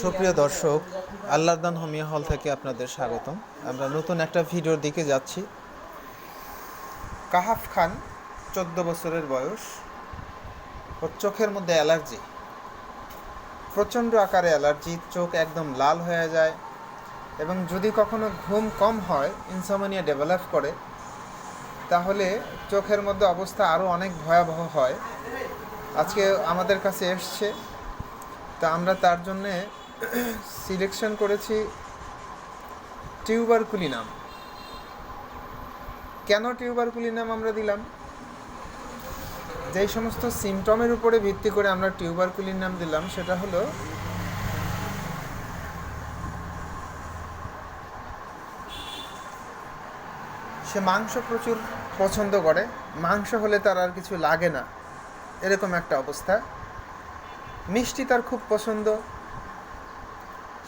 সুপ্রিয় দর্শক, আল্লাহর দান হোমিও হল থেকে আপনাদের স্বাগতম। আমরা নতুন একটা ভিডিওর দিকে যাচ্ছি। কাহাফ খান 14 বছরের বয়স, ওর চোখের মধ্যে অ্যালার্জি, প্রচণ্ড আকারে অ্যালার্জি, চোখ একদম লাল হয়ে যায় এবং যদি কখনো ঘুম কম হয়, ইনসমনিয়া ডেভেলপ করে, তাহলে চোখের মধ্যে অবস্থা আরও অনেক ভয়াবহ হয়। আজকে আমাদের কাছে এসছে, তা আমরা তার জন্যে সিলেকশন করেছি টিউবারকুলিনাম। কেন টিউবারকুলিনাম আমরা দিলাম? যেই সমস্ত সিমটমের উপরে ভিত্তি করে আমরা টিউবারকুলিনাম দিলাম, সেটা হলো সে মাংস প্রচুর পছন্দ করে, মাংস হলে তার আর কিছু লাগে না, এরকম একটা অবস্থা। মিষ্টি তার খুব পছন্দ,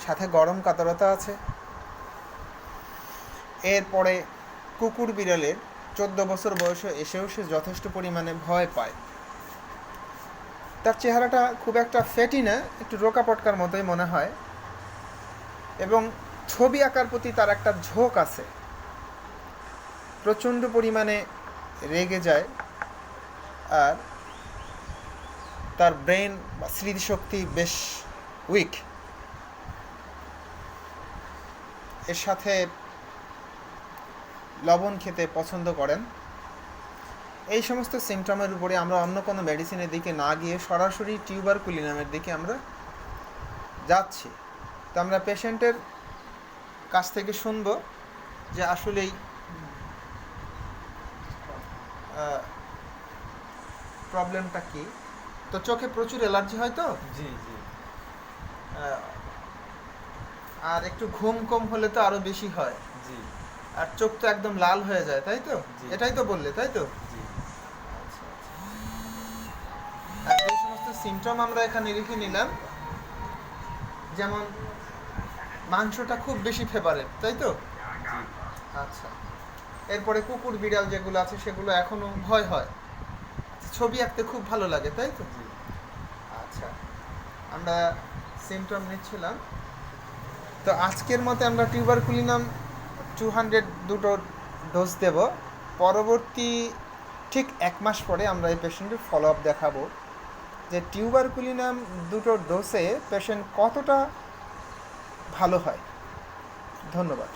সাথে গরম কাতরতা আছে। এরপরে কুকুর বিড়ালের 14 বছর বয়সে এসেও সে যথেষ্ট পরিমাণে ভয় পায়। তার চেহারাটা খুব একটা ফ্যাটি না, একটু রোকা পটকার মতোই মনে হয়, এবং ছবি আঁকার প্রতি তার একটা ঝোঁক আছে। প্রচণ্ড পরিমাণে রেগে যায়, আর তার ব্রেন বা স্মৃতিশক্তি বেশ উইক। এর সাথে লবণ খেতে পছন্দ করেন। এই সমস্ত সিমটমের উপরে আমরা অন্য কোনো মেডিসিনের দিকে না গিয়ে সরাসরি টিউবারকুলিনামের দিকে আমরা যাচ্ছি। তো আমরা পেশেন্টের কাছ থেকে শুনব যে আসলেই প্রবলেমটা কি। তো চোখে প্রচুর অ্যালার্জি হয় তো? জি জি আর একটু ঘুম কম হলে তো আরও বেশি হয়, জি আর চোখ তো একদম লাল হয়ে যায়, তাই তো? জি। এটাই তো বললে, তাই তো? জি আচ্ছা, আর এই সমস্ত সিমটম আমরা এখানে লিখে নিলাম, যেমন মাংসটা খুব বেশি ফেভারেট, তাই তো? জি আচ্ছা, এরপরে কুকুর বিড়াল যেগুলো আছে সেগুলো এখনো ভয় হয়, ছবি আঁকতে খুব ভালো লাগে, তাই তো? জি। আচ্ছা, আমরা সিমটম নিচ্ছিলাম। তো আজকের মতে আমরা টিউবারকুলিনাম 200 দুটো ডোজ দেব। পরবর্তী ঠিক 1 মাস পরে আমরা এই পেশেন্টের ফলো আপ দেখাবো যে টিউবারকুলিনাম দুটো ডোজে পেশেন্ট কতটা ভালো হয়। ধন্যবাদ।